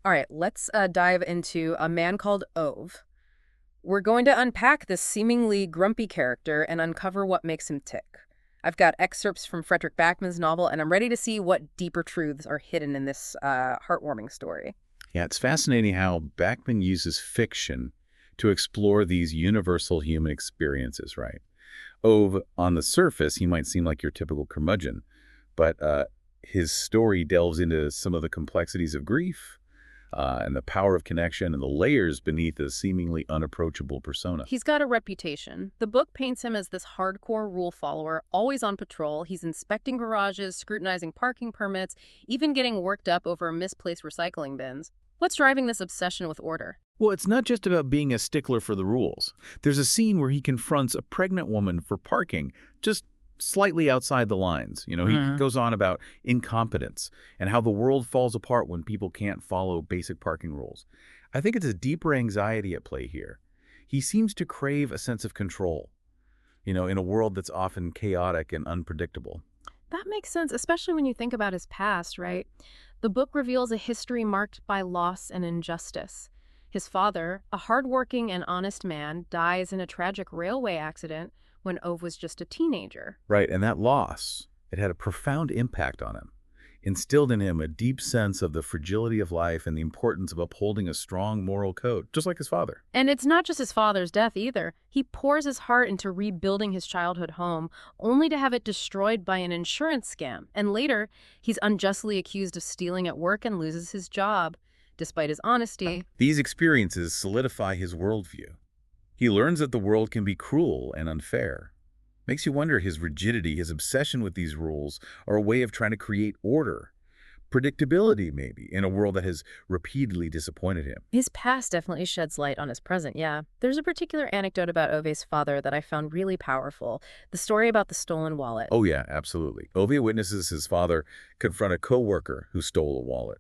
All right, let's dive into a man called Ove. We're going to unpack this seemingly grumpy character and uncover what makes him tick. I've got excerpts from Fredrik Backman's novel, and I'm ready to see what deeper truths are hidden in this heartwarming story. Yeah, it's fascinating how Backman uses fiction to explore these universal human experiences, right? On the surface, he might seem like your typical curmudgeon, but his story delves into some of the complexities of grief and the power of connection and the layers beneath a seemingly unapproachable persona. He's got a reputation. The book paints him as this hardcore rule follower, always on patrol. He's inspecting garages, scrutinizing parking permits, even getting worked up over misplaced recycling bins. What's driving this obsession with order? Well, it's not just about being a stickler for the rules. There's a scene where he confronts a pregnant woman for parking just slightly outside the lines. He goes on about incompetence and how the world falls apart when people can't follow basic parking rules. I think it's a deeper anxiety at play here. He seems to crave a sense of control, in a world that's often chaotic and unpredictable. That makes sense, especially when you think about his past, right? The book reveals a history marked by loss and injustice. His father, a hardworking and honest man, dies in a tragic railway accident when Ove was just a teenager. Right, and that loss, it had a profound impact on him, instilled in him a deep sense of the fragility of life and the importance of upholding a strong moral code, just like his father. And it's not just his father's death either. He pours his heart into rebuilding his childhood home, only to have it destroyed by an insurance scam. And later, he's unjustly accused of stealing at work and loses his job. Despite his honesty, These experiences solidify his worldview. He learns that the world can be cruel and unfair. Makes you wonder his rigidity, his obsession with these rules, are a way of trying to create order, predictability maybe, in a world that has repeatedly disappointed him. his past definitely sheds light on his present, yeah. There's a particular anecdote about Ove's father that I found really powerful. The story about the stolen wallet. Oh yeah, absolutely. Ovia witnesses his father confront a co-worker who stole a wallet.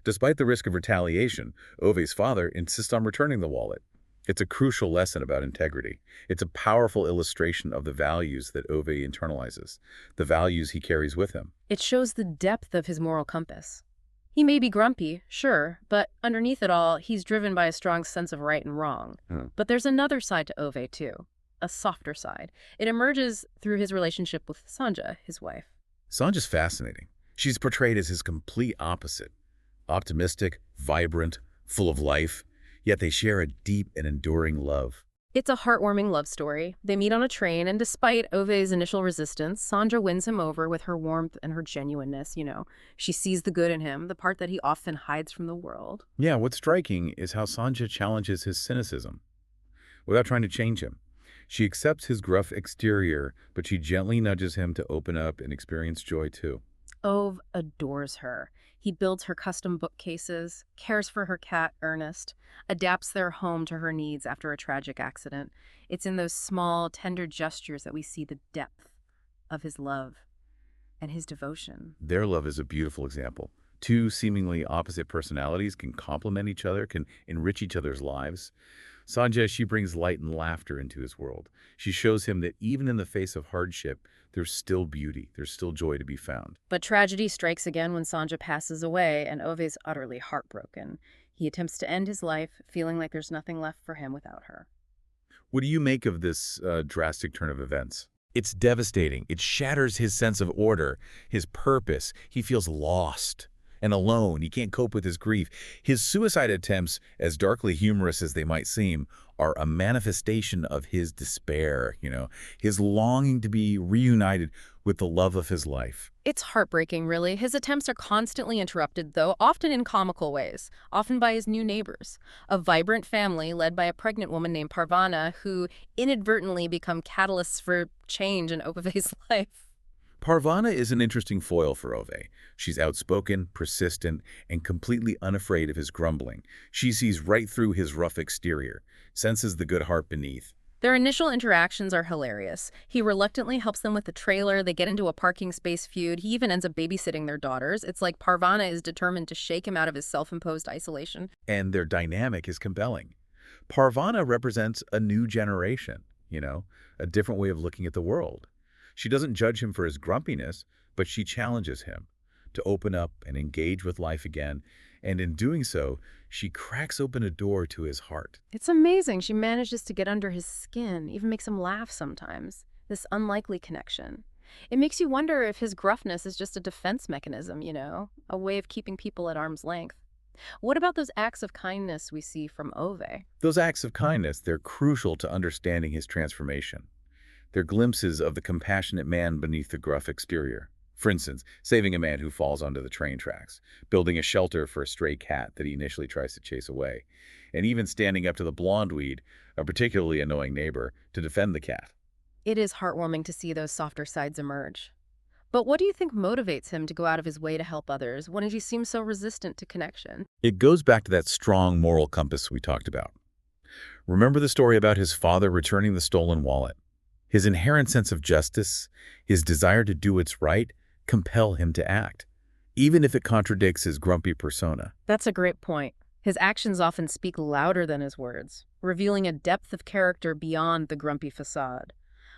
Despite the risk of retaliation, Ove's father insists on returning the wallet. It's a crucial lesson about integrity. It's a powerful illustration of the values that Ove internalizes, the values he carries with him. It shows the depth of his moral compass. He may be grumpy, sure, but underneath it all, he's driven by a strong sense of right and wrong. Hmm. But there's another side to Ove, too. A softer side. It emerges through his relationship with Sanja, his wife. Sanja's fascinating. She's portrayed as his complete opposite. Optimistic, vibrant, full of life, yet they share a deep and enduring love. It's a heartwarming love story. They meet on a train, and despite Ove's initial resistance, Sandra wins him over with her warmth and her genuineness. She sees the good in him, the part that he often hides from the world. Yeah, what's striking is how Sanja challenges his cynicism without trying to change him. She accepts his gruff exterior, but she gently nudges him to open up and experience joy too. Ove adores her. He builds her custom bookcases, cares for her cat, Ernest, adapts their home to her needs after a tragic accident. It's in those small, tender gestures that we see the depth of his love and his devotion. Their love is a beautiful example. Two seemingly opposite personalities can complement each other, can enrich each other's lives. Sanjay, she brings light and laughter into his world. She shows him that even in the face of hardship, there's still beauty, there's still joy to be found. But tragedy strikes again when Sanja passes away, and Ove's utterly heartbroken. He attempts to end his life, feeling like there's nothing left for him without her. What do you make of this drastic turn of events? It's devastating. It shatters his sense of order, his purpose. He feels lost and alone. He can't cope with his grief. His suicide attempts, as darkly humorous as they might seem, are a manifestation of his despair, his longing to be reunited with the love of his life. It's heartbreaking, really. His attempts are constantly interrupted, though, often in comical ways, often by his new neighbors. A vibrant family led by a pregnant woman named Parvana, who inadvertently become catalysts for change in Ove's life. Parvana is an interesting foil for Ove. She's outspoken, persistent, and completely unafraid of his grumbling. She sees right through his rough exterior, senses the good heart beneath. Their initial interactions are hilarious. He reluctantly helps them with the trailer, they get into a parking space feud, he even ends up babysitting their daughters. It's like Parvana is determined to shake him out of his self-imposed isolation. And their dynamic is compelling. Parvana represents a new generation, a different way of looking at the world. She doesn't judge him for his grumpiness, but she challenges him to open up and engage with life again. And in doing so, she cracks open a door to his heart. It's amazing she manages to get under his skin, even makes him laugh sometimes. This unlikely connection. It makes you wonder if his gruffness is just a defense mechanism, a way of keeping people at arm's length. What about those acts of kindness we see from Ove? Those acts of kindness, they're crucial to understanding his transformation. They're glimpses of the compassionate man beneath the gruff exterior. For instance, saving a man who falls onto the train tracks, building a shelter for a stray cat that he initially tries to chase away, and even standing up to the blonde weed, a particularly annoying neighbor, to defend the cat. It is heartwarming to see those softer sides emerge. But what do you think motivates him to go out of his way to help others when he seems so resistant to connection? It goes back to that strong moral compass we talked about. Remember the story about his father returning the stolen wallet? His inherent sense of justice, his desire to do what's right, compel him to act, even if it contradicts his grumpy persona. That's a great point. His actions often speak louder than his words, revealing a depth of character beyond the grumpy facade.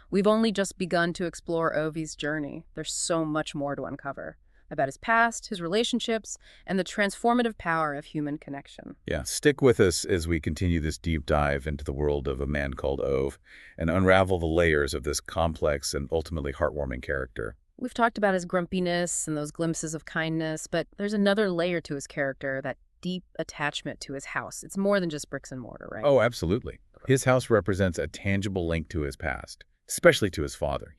We've only just begun to explore Ovi's journey. There's so much more to uncover about his past, his relationships, and the transformative power of human connection. Yeah, stick with us as we continue this deep dive into the world of a man called Ove and unravel the layers of this complex and ultimately heartwarming character. We've talked about his grumpiness and those glimpses of kindness, but there's another layer to his character, that deep attachment to his house. It's more than just bricks and mortar, right? Oh, absolutely. His house represents a tangible link to his past, especially to his father.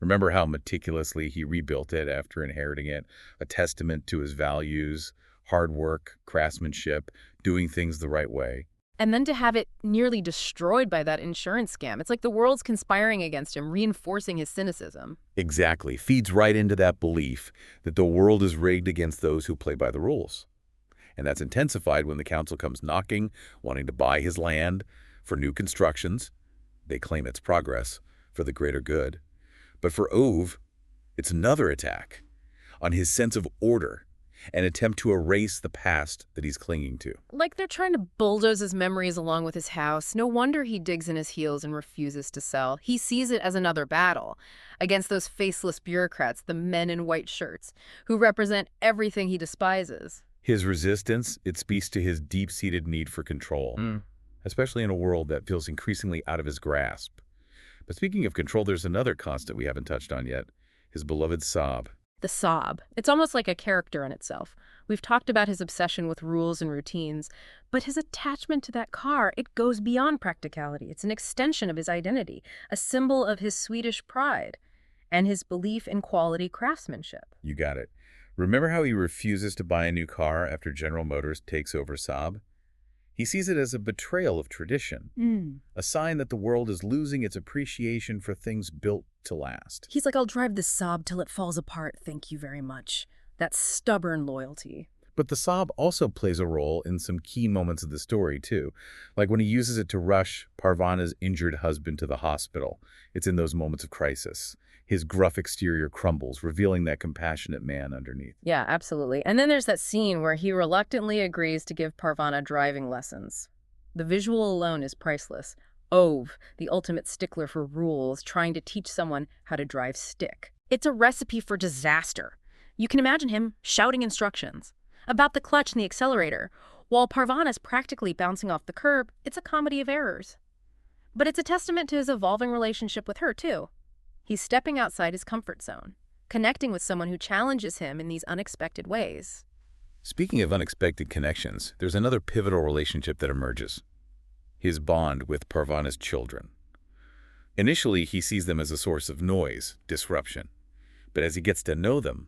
Remember how meticulously he rebuilt it after inheriting it, a testament to his values, hard work, craftsmanship, doing things the right way. And then to have it nearly destroyed by that insurance scam. It's like the world's conspiring against him, reinforcing his cynicism. Exactly. Feeds right into that belief that the world is rigged against those who play by the rules. And that's intensified when the council comes knocking, wanting to buy his land for new constructions. They claim it's progress for the greater good. But for Ove, it's another attack on his sense of order, an attempt to erase the past that he's clinging to. Like they're trying to bulldoze his memories along with his house. No wonder he digs in his heels and refuses to sell. He sees it as another battle against those faceless bureaucrats, the men in white shirts, who represent everything he despises. His resistance, it speaks to his deep-seated need for control, especially in a world that feels increasingly out of his grasp. But speaking of control, there's another constant we haven't touched on yet, his beloved Saab. The Saab. It's almost like a character in itself. We've talked about his obsession with rules and routines, but his attachment to that car, it goes beyond practicality. It's an extension of his identity, a symbol of his Swedish pride, and his belief in quality craftsmanship. You got it. Remember how he refuses to buy a new car after General Motors takes over Saab? He sees it as a betrayal of tradition, a sign that the world is losing its appreciation for things built to last. He's like, I'll drive this Saab till it falls apart, thank you very much. That stubborn loyalty. But the Saab also plays a role in some key moments of the story, too. Like when he uses it to rush Parvana's injured husband to the hospital. It's in those moments of crisis. His gruff exterior crumbles, revealing that compassionate man underneath. Yeah, absolutely. And then there's that scene where he reluctantly agrees to give Parvana driving lessons. The visual alone is priceless. Ove, the ultimate stickler for rules, trying to teach someone how to drive stick. It's a recipe for disaster. You can imagine him shouting instructions about the clutch and the accelerator, while Parvana's practically bouncing off the curb. It's a comedy of errors. But it's a testament to his evolving relationship with her, too. He's stepping outside his comfort zone, connecting with someone who challenges him in these unexpected ways. Speaking of unexpected connections, there's another pivotal relationship that emerges. His bond with Parvana's children. Initially, he sees them as a source of noise, disruption. But as he gets to know them,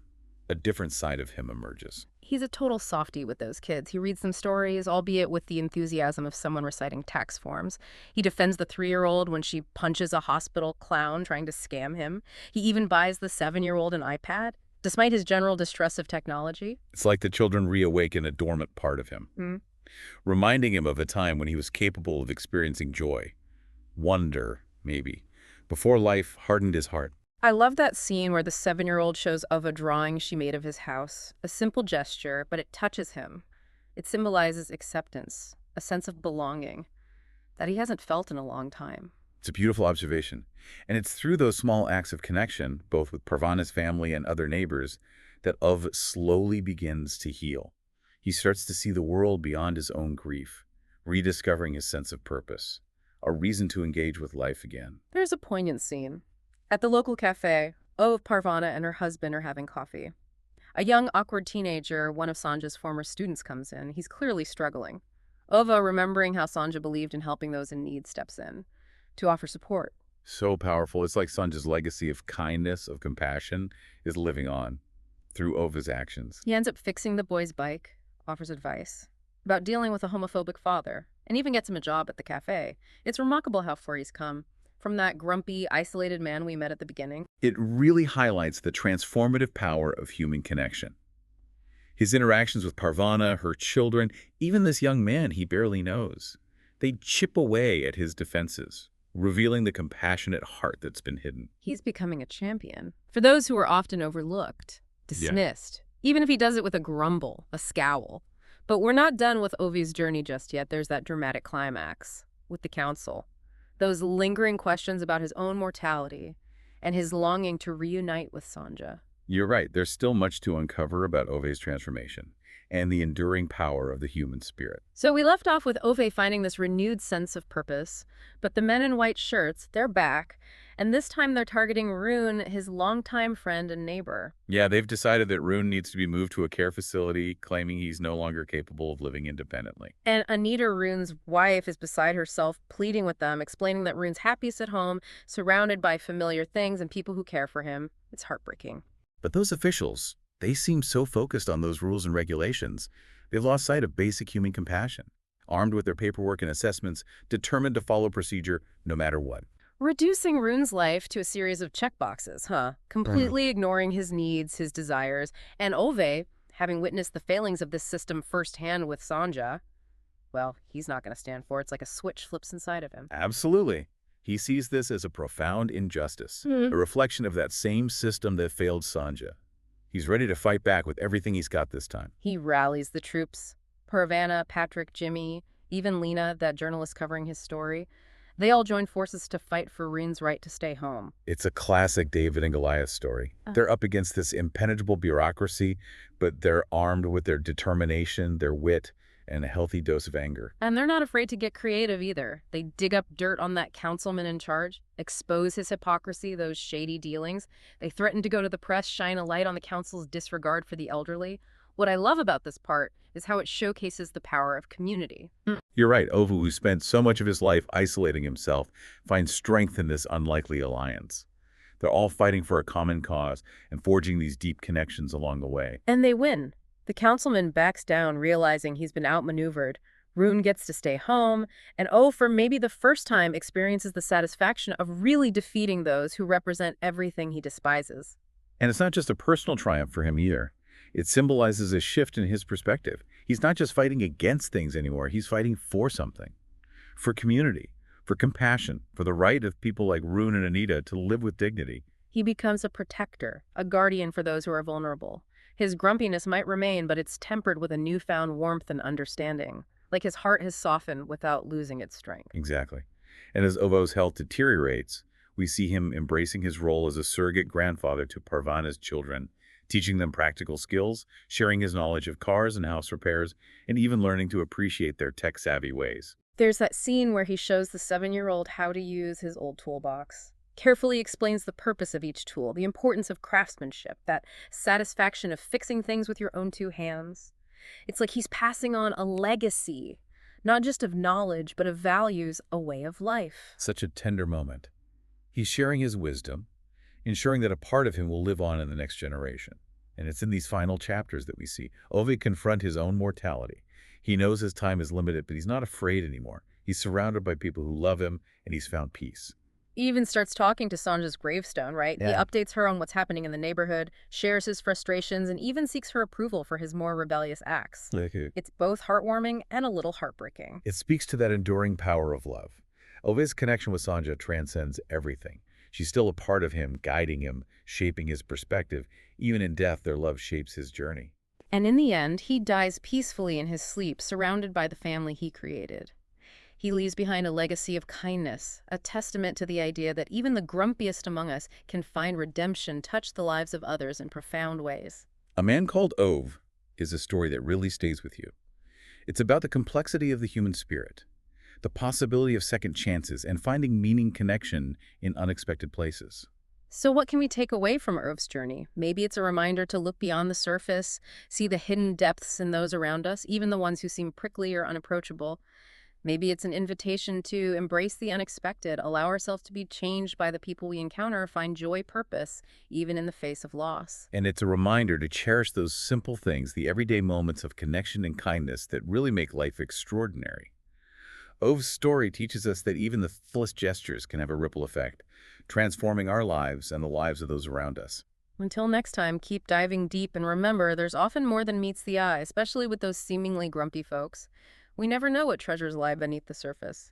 a different side of him emerges. He's a total softie with those kids. He reads them stories, albeit with the enthusiasm of someone reciting tax forms. He defends the 3-year-old when she punches a hospital clown trying to scam him. He even buys the 7-year-old an iPad, despite his general distrust of technology. It's like the children reawaken a dormant part of him, reminding him of a time when he was capable of experiencing joy, wonder, maybe, before life hardened his heart. I love that scene where the 7-year-old shows Ove a drawing she made of his house. A simple gesture, but it touches him. It symbolizes acceptance, a sense of belonging that he hasn't felt in a long time. It's a beautiful observation. And it's through those small acts of connection, both with Parvana's family and other neighbors, that Ove slowly begins to heal. He starts to see the world beyond his own grief, rediscovering his sense of purpose, a reason to engage with life again. There's a poignant scene. At the local cafe, Parvana and her husband are having coffee. A young, awkward teenager, one of Sanja's former students, comes in. He's clearly struggling. Ova, remembering how Sanja believed in helping those in need, steps in to offer support. So powerful. It's like Sanja's legacy of kindness, of compassion, is living on through Ova's actions. He ends up fixing the boy's bike, offers advice about dealing with a homophobic father, and even gets him a job at the cafe. It's remarkable how far he's come from that grumpy, isolated man we met at the beginning. It really highlights the transformative power of human connection. His interactions with Parvana, her children, even this young man he barely knows, they chip away at his defenses, revealing the compassionate heart that's been hidden. He's becoming a champion for those who are often overlooked, dismissed, even if he does it with a grumble, a scowl. But we're not done with Ovi's journey just yet. There's that dramatic climax with the council, those lingering questions about his own mortality and his longing to reunite with Sanja. You're right. There's still much to uncover about Ove's transformation and the enduring power of the human spirit. So we left off with Ove finding this renewed sense of purpose, but the men in white shirts, they're back, and this time they're targeting Rune, his longtime friend and neighbor. Yeah, they've decided that Rune needs to be moved to a care facility, claiming he's no longer capable of living independently. And Anita, Rune's wife, is beside herself, pleading with them, explaining that Rune's happiest at home, surrounded by familiar things and people who care for him. It's heartbreaking. But those officials, they seem so focused on those rules and regulations, they've lost sight of basic human compassion, armed with their paperwork and assessments, determined to follow procedure no matter what. Reducing Rune's life to a series of checkboxes, completely ignoring his needs, his desires, and Ove, having witnessed the failings of this system firsthand with Sanja, well, he's not going to stand for it. It's like a switch flips inside of him. Absolutely. He sees this as a profound injustice, a reflection of that same system that failed Sanja. He's ready to fight back with everything he's got this time. He rallies the troops. Parvana, Patrick, Jimmy, even Lena, that journalist covering his story. They all join forces to fight for Rune's right to stay home. It's a classic David and Goliath story. They're up against this impenetrable bureaucracy, but they're armed with their determination, their wit, and a healthy dose of anger. And they're not afraid to get creative either. They dig up dirt on that councilman in charge, expose his hypocrisy, those shady dealings. They threaten to go to the press, shine a light on the council's disregard for the elderly. What I love about this part is how it showcases the power of community. You're right. Ovu, who spent so much of his life isolating himself, finds strength in this unlikely alliance. They're all fighting for a common cause and forging these deep connections along the way. And they win. The councilman backs down, realizing he's been outmaneuvered. Rune gets to stay home, and for maybe the first time, experiences the satisfaction of really defeating those who represent everything he despises. And it's not just a personal triumph for him either. It symbolizes a shift in his perspective. He's not just fighting against things anymore, he's fighting for something. For community, for compassion, for the right of people like Rune and Anita to live with dignity. He becomes a protector, a guardian for those who are vulnerable. His grumpiness might remain, but it's tempered with a newfound warmth and understanding. Like his heart has softened without losing its strength. Exactly. And as Ovo's health deteriorates, we see him embracing his role as a surrogate grandfather to Parvana's children, teaching them practical skills, sharing his knowledge of cars and house repairs, and even learning to appreciate their tech-savvy ways. There's that scene where he shows the 7-year-old how to use his old toolbox. Carefully explains the purpose of each tool, the importance of craftsmanship, that satisfaction of fixing things with your own 2 hands. It's like he's passing on a legacy, not just of knowledge, but of values, a way of life. Such a tender moment. He's sharing his wisdom, ensuring that a part of him will live on in the next generation. And it's in these final chapters that we see Ove confront his own mortality. He knows his time is limited, but he's not afraid anymore. He's surrounded by people who love him, and he's found peace. He even starts talking to Sanja's gravestone, right? Yeah. He updates her on what's happening in the neighborhood, shares his frustrations, and even seeks her approval for his more rebellious acts. It's both heartwarming and a little heartbreaking. It speaks to that enduring power of love. Ove's connection with Sanja transcends everything. She's still a part of him, guiding him, shaping his perspective. Even in death, their love shapes his journey. And in the end, he dies peacefully in his sleep, surrounded by the family he created. He leaves behind a legacy of kindness, a testament to the idea that even the grumpiest among us can find redemption, touch the lives of others in profound ways. A man called Ove, is a story that really stays with you. It's about the complexity of the human spirit, the possibility of second chances, and finding meaning connection in unexpected places. So what can we take away from Irv's journey? Maybe it's a reminder to look beyond the surface, see the hidden depths in those around us, even the ones who seem prickly or unapproachable. Maybe it's an invitation to embrace the unexpected, allow ourselves to be changed by the people we encounter, find joy, purpose, even in the face of loss. And it's a reminder to cherish those simple things, the everyday moments of connection and kindness that really make life extraordinary. Ove's story teaches us that even the fullest gestures can have a ripple effect, transforming our lives and the lives of those around us. Until next time, keep diving deep and remember there's often more than meets the eye, especially with those seemingly grumpy folks. We never know what treasures lie beneath the surface.